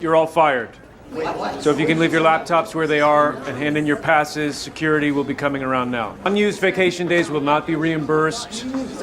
You're all fired. So if you can leave your laptops where they are and hand in your passes, security will be coming around now. Unused vacation days will not be reimbursed.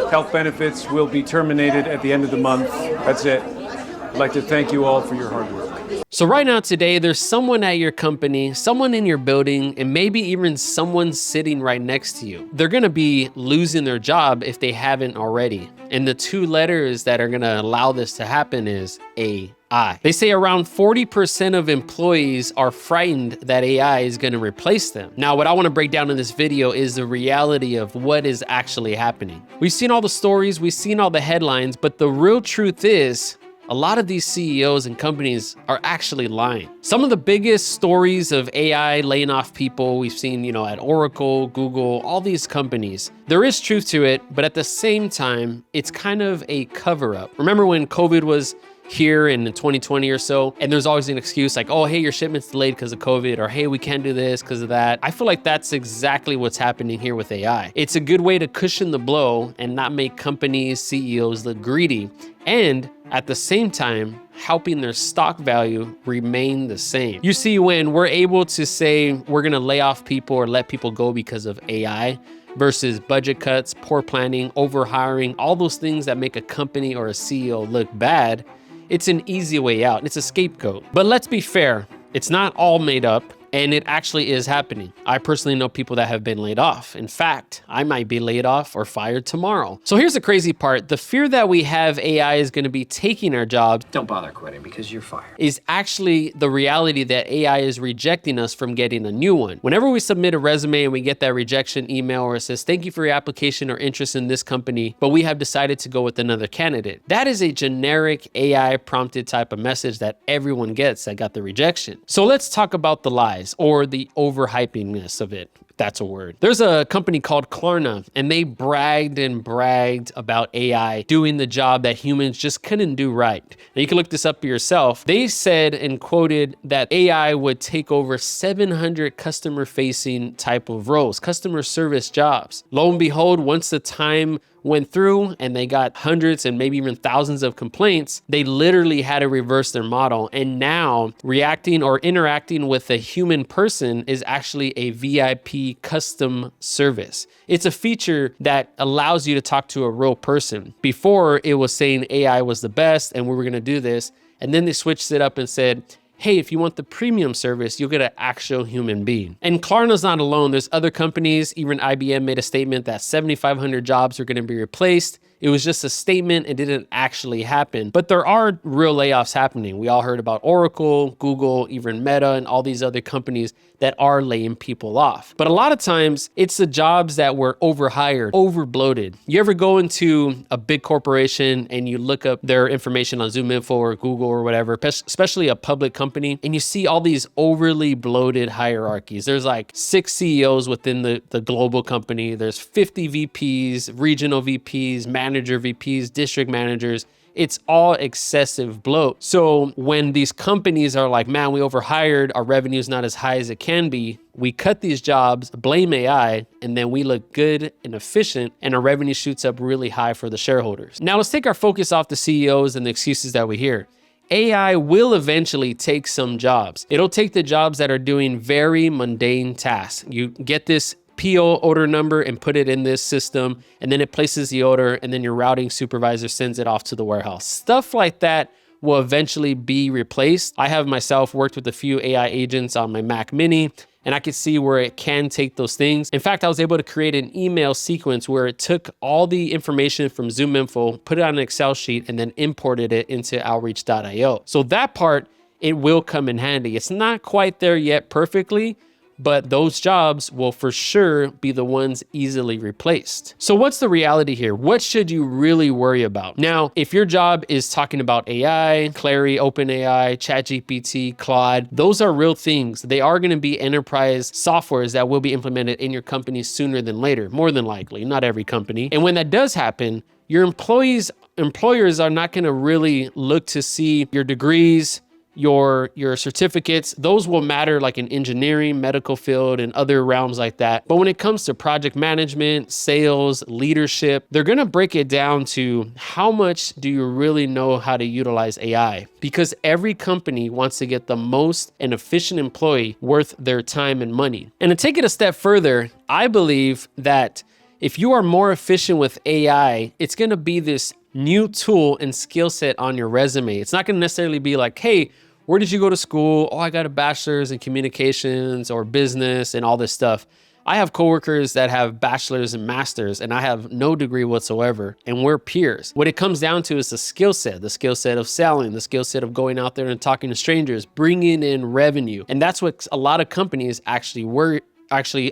Health benefits will be terminated at the end of the month. That's it. I'd like to thank you all for your hard work. So right now today, there's someone at your company, someone in your building, and maybe even someone sitting right next to you. They're gonna be losing their job if they haven't already. And the two letters that are gonna allow this to happen is AI. They say around 40% of employees are frightened that AI is gonna replace them. Now, what I wanna break down in this video is the reality of what is actually happening. We've seen all the stories, we've seen all the headlines, but the real truth is, a lot of these CEOs and companies are actually lying. Some of the biggest stories of AI laying off people we've seen, at Oracle, Google, all these companies. There is truth to it, but at the same time, it's kind of a cover-up. Remember when COVID was here in 2020 or so, and there's always an excuse like, oh, hey, your shipment's delayed because of COVID, or hey, we can't do this because of that. I feel like that's exactly what's happening here with AI. It's a good way to cushion the blow and not make companies, CEOs look greedy, and at the same time, helping their stock value remain the same. You see, when we're able to say we're gonna lay off people or let people go because of AI, versus budget cuts, poor planning, overhiring, all those things that make a company or a CEO look bad, it's an easy way out. It's a scapegoat. But let's be fair, it's not all made up, and it actually is happening. I personally know people that have been laid off. In fact, I might be laid off or fired tomorrow. So here's the crazy part. The fear that we have AI is gonna be taking our jobs, don't bother quitting because you're fired, is actually the reality that AI is rejecting us from getting a new one. Whenever we submit a resume and we get that rejection email where it says, thank you for your application or interest in this company, but we have decided to go with another candidate. That is a generic AI prompted type of message that everyone gets that got the rejection. So let's talk about the lies, or the overhypingness of it. That's a word. There's a company called Klarna, and they bragged and bragged about AI doing the job that humans just couldn't do right. Now you can look this up for yourself. They said and quoted that AI would take over 700 customer-facing type of roles, customer service jobs. Lo and behold, once the time went through and they got hundreds and maybe even thousands of complaints, they literally had to reverse their model. And now reacting or interacting with a human person is actually a VIP custom service. It's a feature that allows you to talk to a real person. Before, it was saying AI was the best and we were gonna do this. And then they switched it up and said, hey, if you want the premium service, you'll get an actual human being. And Klarna's not alone. There's other companies. Even IBM made a statement that 7,500 jobs are going to be replaced. It was just a statement. It didn't actually happen. But there are real layoffs happening. We all heard about Oracle, Google, even Meta, and all these other companies that are laying people off. But a lot of times, it's the jobs that were overhired, overbloated. You ever go into a big corporation and you look up their information on ZoomInfo or Google or whatever, especially a public company, and you see all these overly bloated hierarchies. There's like 6 CEOs within the global company. There's 50 VPs, regional VPs, manager VPs, district managers. It's all excessive bloat. So when these companies are like, man, we overhired, our revenue's not as high as it can be, we cut these jobs, blame AI, and then we look good and efficient, and our revenue shoots up really high for the shareholders. Now let's take our focus off the CEOs and the excuses that we hear. AI will eventually take some jobs. It'll take the jobs that are doing very mundane tasks. You get this PO order number and put it in this system, and then it places the order, and then your routing supervisor sends it off to the warehouse. Stuff like that will eventually be replaced. I have myself worked with a few AI agents on my Mac Mini, and I could see where it can take those things. In fact, I was able to create an email sequence where it took all the information from ZoomInfo, put it on an Excel sheet, and then imported it into Outreach.io. So that part, it will come in handy. It's not quite there yet perfectly, but those jobs will for sure be the ones easily replaced. So what's the reality here? What should you really worry about? Now, if your job is talking about AI, Clary, OpenAI, ChatGPT, Claude, those are real things. They are gonna be enterprise softwares that will be implemented in your company sooner than later, more than likely, not every company. And when that does happen, your employers are not gonna really look to see your degrees, your certificates, those will matter like in engineering, medical field, and other realms like that. But when it comes to project management, sales, leadership, they're gonna break it down to how much do you really know how to utilize AI? Because every company wants to get the most and efficient employee worth their time and money. And to take it a step further, I believe that if you are more efficient with AI, it's gonna be this new tool and skill set on your resume. It's not gonna necessarily be like, hey, where did you go to school? Oh, I got a bachelor's in communications or business and all this stuff. I have coworkers that have bachelor's and master's, and I have no degree whatsoever, and we're peers. What it comes down to is the skill set of selling, the skill set of going out there and talking to strangers, bringing in revenue. And that's what a lot of companies actually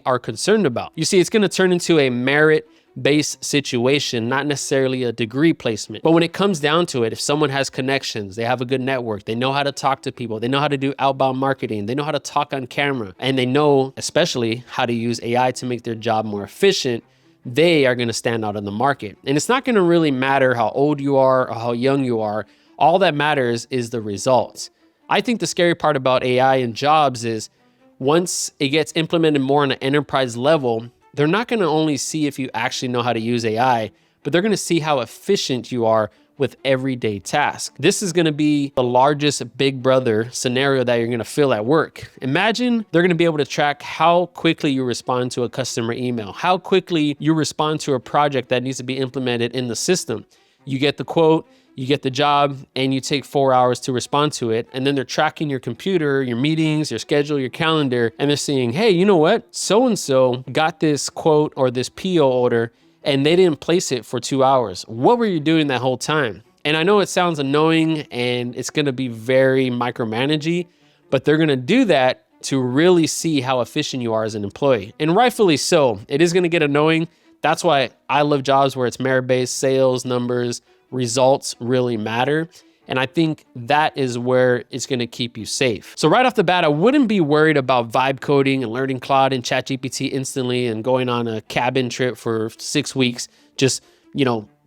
are concerned about. You see, it's gonna turn into a merit-based situation, not necessarily a degree placement. But when it comes down to it, if someone has connections, they have a good network, they know how to talk to people, they know how to do outbound marketing, they know how to talk on camera, and they know especially how to use AI to make their job more efficient, they are gonna stand out in the market. And it's not gonna really matter how old you are or how young you are. All that matters is the results. I think the scary part about AI and jobs is once it gets implemented more on an enterprise level, they're not going to only see if you actually know how to use AI, but they're going to see how efficient you are with everyday tasks. This is going to be the largest big brother scenario that you're going to feel at work. Imagine they're going to be able to track how quickly you respond to a customer email, how quickly you respond to a project that needs to be implemented in the system. You get the quote, you get the job, and you take 4 hours to respond to it. And then they're tracking your computer, your meetings, your schedule, your calendar, and they're saying, hey, you know what? So-and-so got this quote or this PO order, and they didn't place it for 2 hours. What were you doing that whole time? And I know it sounds annoying and it's gonna be very micromanagey, but they're gonna do that to really see how efficient you are as an employee. And rightfully so. It is gonna get annoying. That's why I love jobs where it's merit-based, sales, numbers, results really matter. And I think that is where it's gonna keep you safe. So right off the bat, I wouldn't be worried about vibe coding and learning Claude and ChatGPT instantly and going on a cabin trip for 6 weeks, just,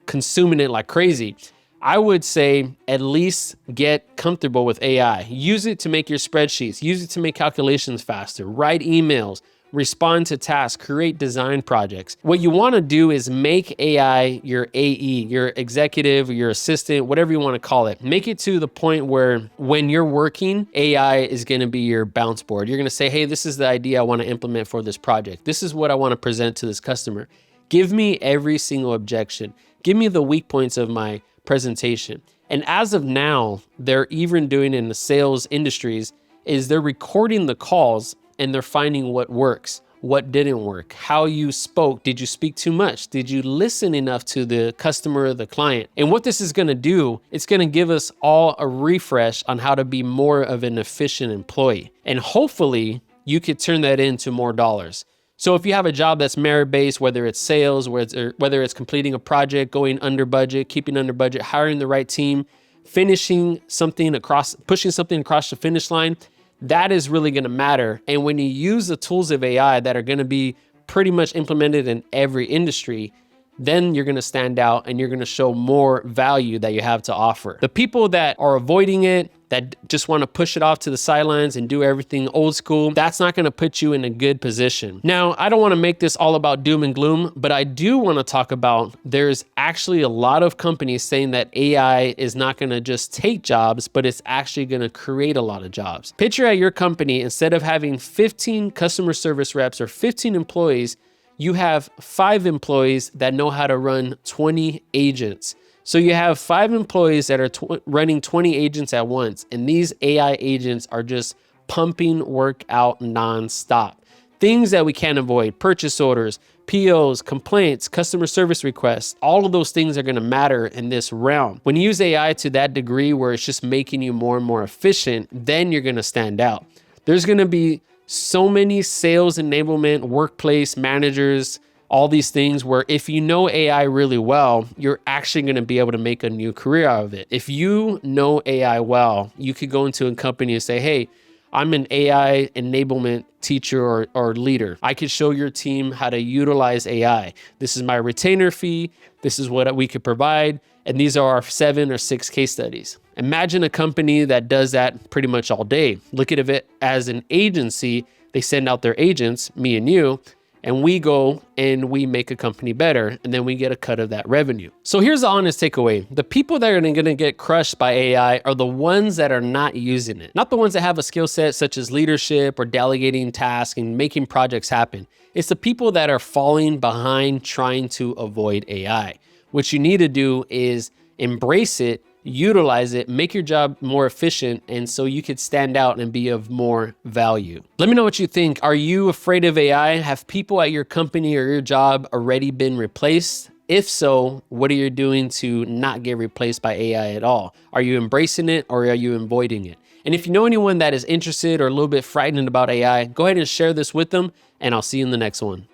consuming it like crazy. I would say at least get comfortable with AI. Use it to make your spreadsheets, use it to make calculations faster, write emails, respond to tasks, create design projects. What you want to do is make AI your AE, your executive, or your assistant, whatever you want to call it. Make it to the point where when you're working, AI is going to be your bounce board. You're going to say, hey, this is the idea I want to implement for this project. This is what I want to present to this customer. Give me every single objection. Give me the weak points of my presentation. And as of now, they're even doing in the sales industries is they're recording the calls and they're finding what works, what didn't work, how you spoke. Did you speak too much? Did you listen enough to the customer or the client? And what this is gonna do, it's gonna give us all a refresh on how to be more of an efficient employee. And hopefully you could turn that into more dollars. So if you have a job that's merit-based, whether it's sales, whether it's completing a project, going under budget, keeping under budget, hiring the right team, pushing something across the finish line, that is really gonna matter. And when you use the tools of AI that are gonna be pretty much implemented in every industry, then you're gonna stand out and you're gonna show more value that you have to offer. The people that are avoiding it, that just wanna push it off to the sidelines and do everything old school, that's not gonna put you in a good position. Now, I don't wanna make this all about doom and gloom, but I do wanna talk about there's actually a lot of companies saying that AI is not gonna just take jobs, but it's actually gonna create a lot of jobs. Picture at your company, instead of having 15 customer service reps or 15 employees, you have 5 employees that know how to run 20 agents. So you have 5 employees that are running 20 agents at once, and these AI agents are just pumping work out nonstop. Things that we can't avoid: purchase orders, POs, complaints, customer service requests. All of those things are gonna matter in this realm. When you use AI to that degree where it's just making you more and more efficient, then you're gonna stand out. There's gonna be so many sales enablement, workplace managers, all these things where if you know AI really well, you're actually gonna be able to make a new career out of it. If you know AI well, you could go into a company and say, hey, I'm an AI enablement teacher or leader. I could show your team how to utilize AI. This is my retainer fee. This is what we could provide. And these are our 7 or 6 case studies. Imagine a company that does that pretty much all day. Look at it as an agency. They send out their agents, me and you, and we go and we make a company better, and then we get a cut of that revenue. So here's the honest takeaway. The people that are gonna get crushed by AI are the ones that are not using it. Not the ones that have a skill set such as leadership or delegating tasks and making projects happen. It's the people that are falling behind trying to avoid AI. What you need to do is embrace it, utilize it, make your job more efficient, and so you could stand out and be of more value. Let me know what you think. Are you afraid of AI? Have people at your company or your job already been replaced? If so, what are you doing to not get replaced by AI at all? Are you embracing it or are you avoiding it? And if you know anyone that is interested or a little bit frightened about AI, go ahead and share this with them, and I'll see you in the next one.